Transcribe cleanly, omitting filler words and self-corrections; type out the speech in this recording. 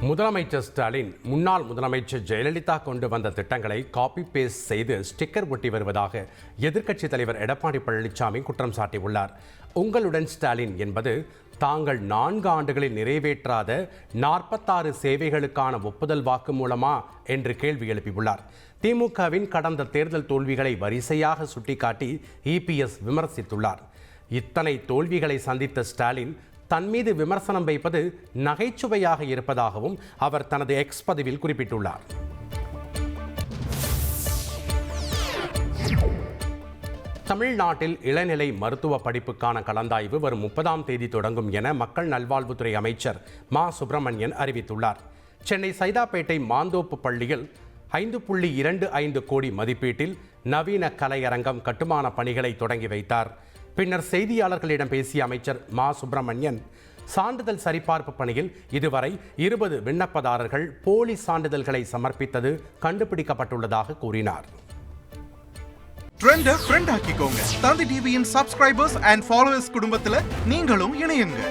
முதலமைச்சர் ஸ்டாலின் முன்னாள் முதலமைச்சர் ஜெயலலிதா கொண்டு வந்த திட்டங்களை காப்பி பேஸ்ட் செய்து ஸ்டிக்கர் ஒட்டி வருவதாக எதிர்க்கட்சித் தலைவர் எடப்பாடி பழனிசாமி குற்றம் சாட்டியுள்ளார். உங்களுடன் ஸ்டாலின் என்பது தாங்கள் 4 ஆண்டுகளில் நிறைவேற்றாத 46 சேவைகளுக்கான ஒப்புதல் வாக்குமூலமா என்று கேள்வி எழுப்பியுள்ளார். திமுகவின் கடந்த தேர்தல் தோல்விகளை வரிசையாக சுட்டிக்காட்டி இபிஎஸ் விமர்சித்துள்ளார். இத்தனை தோல்விகளை சந்தித்த ஸ்டாலின் தன் மீது விமர்சனம் வைப்பது நகைச்சுவையாக இருப்பதாகவும் அவர் தனது எக்ஸ் பதிவில் குறிப்பிட்டுள்ளார். தமிழ்நாட்டில் இளநிலை மருத்துவ படிப்புக்கான கலந்தாய்வு வரும் 30ஆம் தேதி தொடங்கும் என மக்கள் நல்வாழ்வுத்துறை அமைச்சர் மா. சுப்பிரமணியன் அறிவித்துள்ளார். சென்னை சைதாப்பேட்டை மாந்தோப்பு பள்ளியில் 5.25 கோடி மதிப்பீட்டில் நவீன கலையரங்கம் கட்டுமான பணிகளை தொடங்கி வைத்தார். பின்னர் செய்தியாளர்களிடம் பேசிய அமைச்சர் மா. சுப்பிரமணியன், சான்றிதழ் சரிபார்ப்பு பணியில் இதுவரை 20 விண்ணப்பதாரர்கள் போலி சான்றிதழ்களை சமர்ப்பித்தது கண்டுபிடிக்கப்பட்டுள்ளதாக கூறினார். ஃப்ரெண்ட் ஆக்கிக்கோங்க. தந்தி டிவியின் சப்ஸ்கிரைபர்ஸ் அண்ட் ஃபாலோவர்ஸ் குடும்பத்தில் நீங்களும் இணையுங்க.